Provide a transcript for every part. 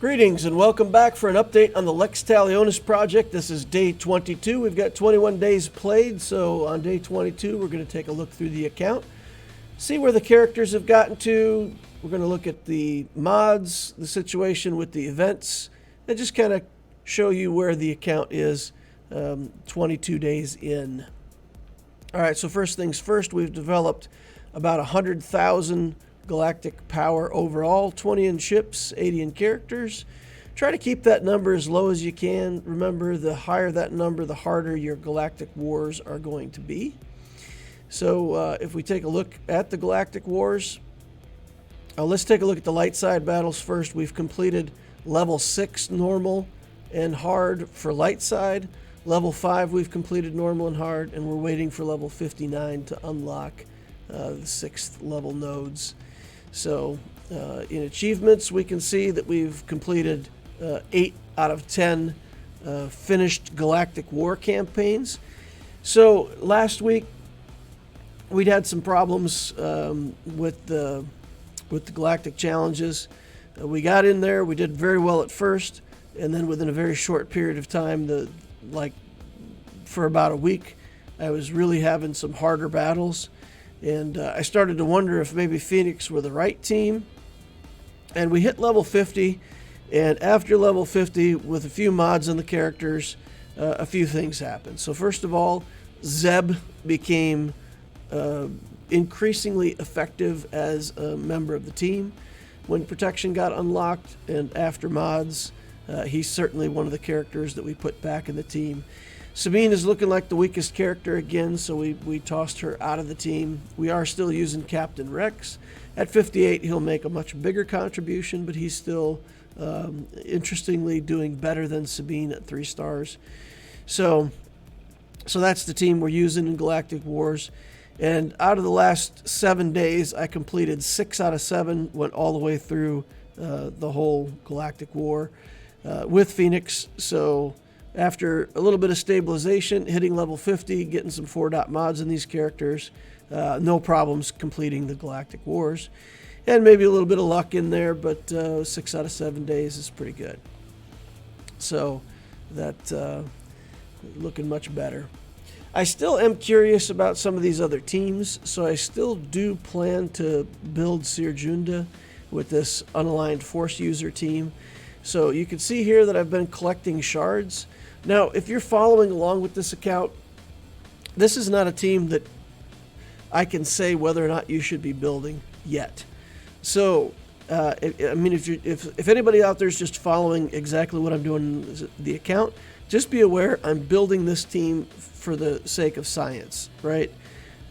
Greetings and welcome back for an update on the Lex Talionis project. This is day 22. We've got 21 days played, so on day 22 we're going to take a look through the account, see where the characters have gotten to. We're going to look at the mods, the situation with the events, and just kind of show you where the account is 22 days in. Alright, so first things first, we've developed about 100,000 galactic power overall, 20 in ships, 80 in characters. Try to keep that number as low as you can. Remember, the higher that number, the harder your galactic wars are going to be. So if we take a look at the galactic wars, let's take a look at the light side battles first. We've completed level 6 normal and hard for light side. Level 5 we've completed normal and hard, and we're waiting for level 59 to unlock the 6th level nodes. So in achievements, we can see that we've completed 8 out of 10 finished galactic war campaigns. So last week we'd had some problems with the galactic challenges. We got in there, we did very well at first, and then within a very short period of time, for about a week, I was really having some harder battles. And I started to wonder if maybe Phoenix were the right team. And we hit level 50. And after level 50, with a few mods on the characters, a few things happened. So first of all, Zeb became increasingly effective as a member of the team. When protection got unlocked and after mods, he's certainly one of the characters that we put back in the team. Sabine is looking like the weakest character again, so we tossed her out of the team. We are still using Captain Rex. At 58, he'll make a much bigger contribution, but he's still, interestingly, doing better than Sabine at 3 stars. So that's the team we're using in Galactic Wars. And out of the last 7 days, I completed 6 out of 7, went all the way through the whole Galactic War with Phoenix. So after a little bit of stabilization, hitting level 50, getting some 4-dot mods in these characters, no problems completing the Galactic Wars. And maybe a little bit of luck in there, but 6 out of 7 days is pretty good. So that looking much better. I still am curious about some of these other teams, so I still do plan to build Cere with this unaligned force user team. So you can see here that I've been collecting shards. Now, if you're following along with this account, this is not a team that I can say whether or not you should be building yet. So, if anybody out there is just following exactly what I'm doing in the account, just be aware I'm building this team for the sake of science, right?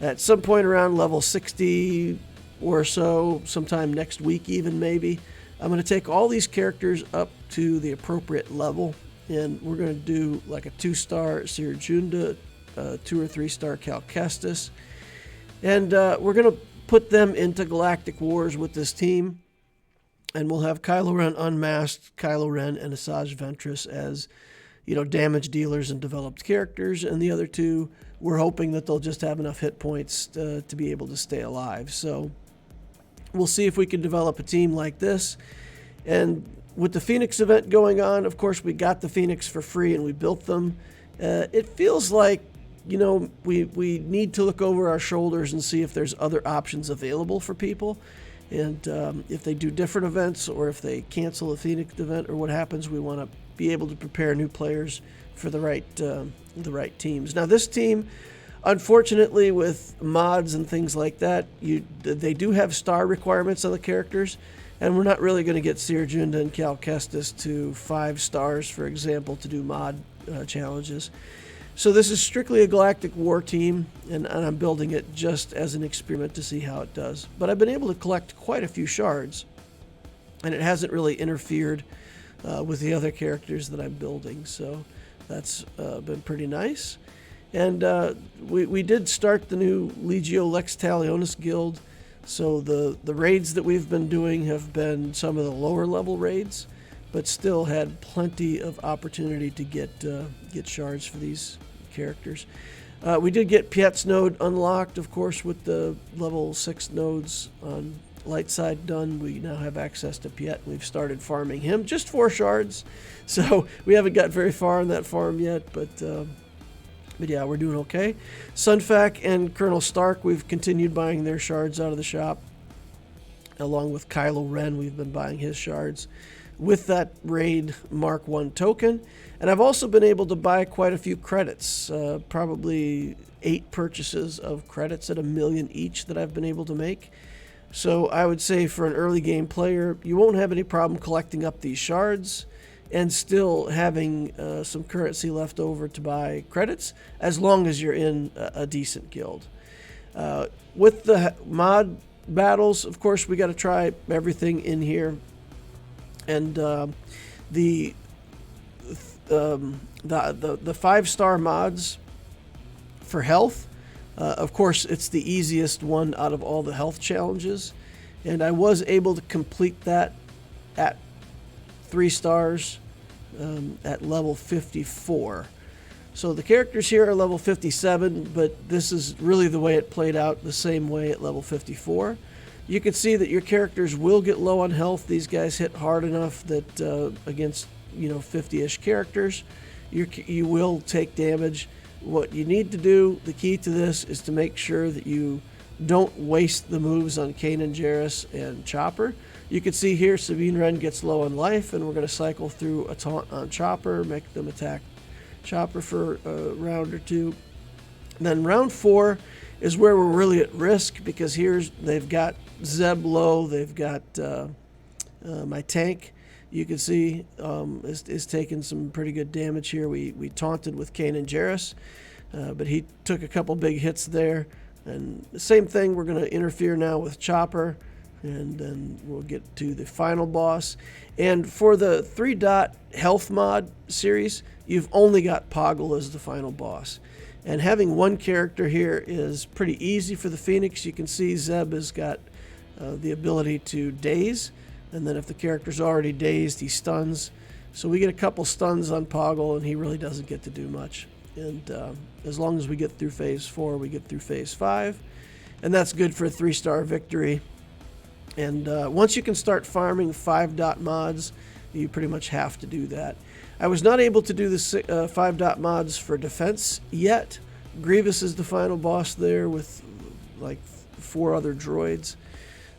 At some point around level 60 or so, sometime next week even maybe, I'm going to take all these characters up to the appropriate level, and we're going to do like a 2-star Cere, 2 or 3-star Cal Kestis, and we're going to put them into Galactic Wars with this team, and we'll have Kylo Ren Unmasked, Kylo Ren, and Asajj Ventress as, damage dealers and developed characters, and the other 2, we're hoping that they'll just have enough hit points to be able to stay alive. So we'll see if we can develop a team like this. And with the Phoenix event going on, of course, we got the Phoenix for free and we built them. It feels like, we need to look over our shoulders and see if there's other options available for people. And if they do different events or if they cancel a Phoenix event or what happens, we want to be able to prepare new players for the right teams. Now, this team, unfortunately, with mods and things like that, they do have star requirements on the characters, and we're not really going to get Cere and Cal Kestis to 5 stars, for example, to do mod challenges. So this is strictly a Galactic War team, and I'm building it just as an experiment to see how it does. But I've been able to collect quite a few shards, and it hasn't really interfered with the other characters that I'm building, so that's been pretty nice. And we did start the new Legio Lex Talionis guild, so the raids that we've been doing have been some of the lower level raids, but still had plenty of opportunity to get shards for these characters. We did get Piet's node unlocked, of course, with the level 6 nodes on light side done, we now have access to Piet. We've started farming him. Just 4 shards, so we haven't got very far on that farm yet, but yeah, we're doing okay. Sunfac and Colonel Stark, we've continued buying their shards out of the shop. Along with Kylo Ren, we've been buying his shards with that Raid Mark 1 token. And I've also been able to buy quite a few credits, probably 8 purchases of credits at 1 million each that I've been able to make. So I would say for an early game player, you won't have any problem collecting up these shards and still having some currency left over to buy credits, as long as you're in a decent guild. With the mod battles, of course, we got to try everything in here. And the 5-star mods for health, of course, it's the easiest one out of all the health challenges, and I was able to complete that at 3 stars at level 54. So the characters here are level 57, but this is really the way it played out, the same way at level 54. You can see that your characters will get low on health. These guys hit hard enough that against 50-ish characters, you will take damage. What you need to do, the key to this, is to make sure that you don't waste the moves on Kanan Jarrus and Chopper. You can see here Sabine Wren gets low on life, and we're going to cycle through a taunt on Chopper, make them attack Chopper for a round or two. And then round 4 is where we're really at risk, because they've got Zeb low, they've got my tank, you can see, is taking some pretty good damage here. We taunted with Kanan Jarrus, but he took a couple big hits there. And the same thing, we're going to interfere now with Chopper, and then we'll get to the final boss. And for the 3-dot health mod series, you've only got Poggle as the final boss. And having one character here is pretty easy for the Phoenix. You can see Zeb has got the ability to daze, and then if the character's already dazed, he stuns. So we get a couple stuns on Poggle, and he really doesn't get to do much. And as long as we get through phase 4, we get through phase 5, and that's good for a 3-star victory. And once you can start farming 5-dot mods, you pretty much have to do that. I was not able to do the 5-dot mods for defense yet. Grievous is the final boss there with like 4 other droids.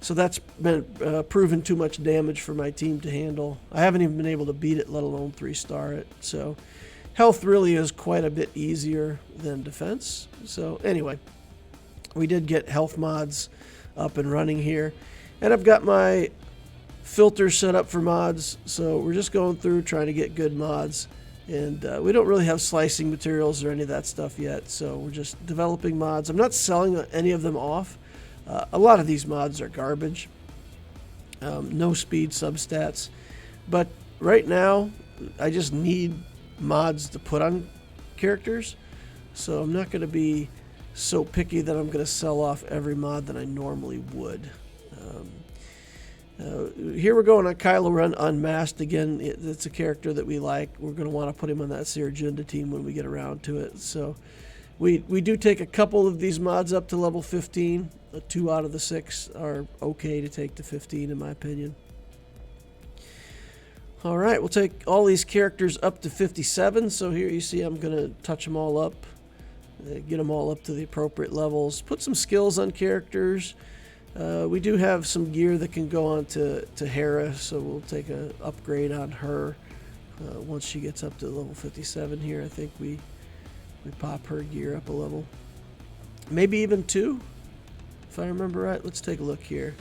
So that's been proven too much damage for my team to handle. I haven't even been able to beat it, let alone 3-star it. So health really is quite a bit easier than defense. So anyway, we did get health mods up and running here. And I've got my filters set up for mods, so we're just going through trying to get good mods. And we don't really have slicing materials or any of that stuff yet, so we're just developing mods. I'm not selling any of them off. A lot of these mods are garbage. No speed substats. But right now, I just need mods to put on characters, so I'm not going to be so picky that I'm going to sell off every mod that I normally would. Here we're going on Kylo Ren Unmasked. Again, it's a character that we like. We're going to want to put him on that Cere team when we get around to it. So we do take a couple of these mods up to level 15. 2 out of the 6 are okay to take to 15, in my opinion. All right, we'll take all these characters up to 57. So here you see I'm going to touch them all up, get them all up to the appropriate levels, put some skills on characters. We do have some gear that can go on to Hera, so we'll take an upgrade on her once she gets up to level 57 here. I think we pop her gear up a level. Maybe even 2, if I remember right. Let's take a look here.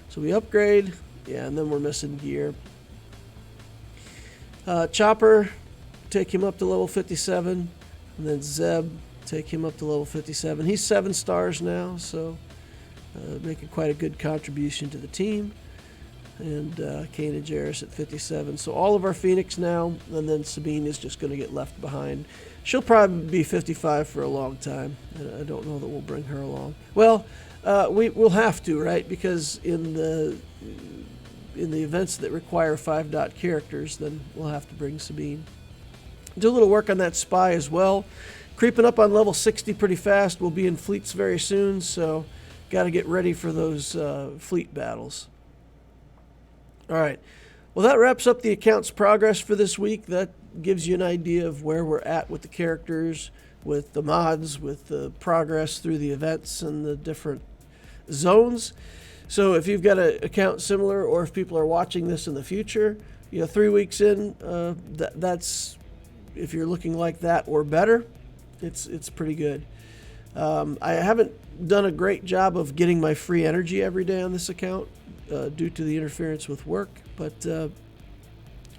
So we upgrade, yeah, and then we're missing gear. Chopper, take him up to level 57, and then Zeb, take him up to level 57. He's 7 stars now, so making quite a good contribution to the team. And Kanan Jarrus at 57. So all of our Phoenix now, and then Sabine is just going to get left behind. She'll probably be 55 for a long time. I don't know that we'll bring her along. Well, we'll have to, right? Because in the events that require 5-dot characters, then we'll have to bring Sabine. Do a little work on that spy as well. Creeping up on level 60 pretty fast. We'll be in fleets very soon, so got to get ready for those fleet battles. All right. Well, that wraps up the account's progress for this week. That gives you an idea of where we're at with the characters, with the mods, with the progress through the events and the different zones. So if you've got an account similar, or if people are watching this in the future, 3 weeks in, that's, if you're looking like that or better, it's pretty good. I haven't done a great job of getting my free energy every day on this account due to the interference with work, but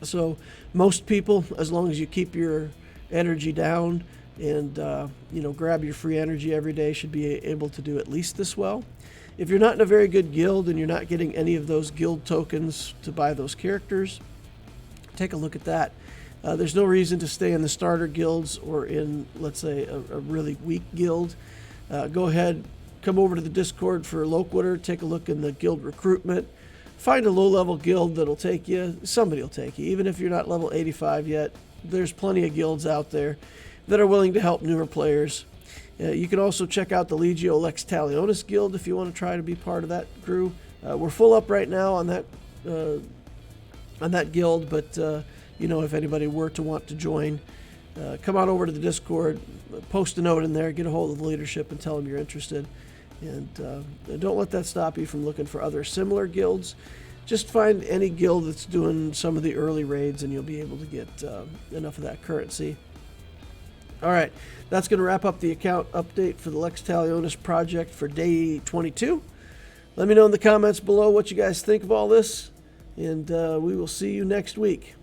so most people, as long as you keep your energy down and grab your free energy every day, should be able to do at least this well. If you're not in a very good guild and you're not getting any of those guild tokens to buy those characters, take a look at that. There's no reason to stay in the starter guilds or in, let's say, a really weak guild. Go ahead, come over to the Discord for Loquitur, take a look in the guild recruitment. Find a low-level guild that'll take you. Somebody will take you. Even if you're not level 85 yet, there's plenty of guilds out there that are willing to help newer players. You can also check out the Legio Lex Talionis guild if you want to try to be part of that crew. We're full up right now on that guild, but if anybody were to want to join, come on over to the Discord, post a note in there, get a hold of the leadership and tell them you're interested. And don't let that stop you from looking for other similar guilds. Just find any guild that's doing some of the early raids and you'll be able to get enough of that currency. All right, that's going to wrap up the account update for the Lex Talionis project for day 22. Let me know in the comments below what you guys think of all this, and we will see you next week.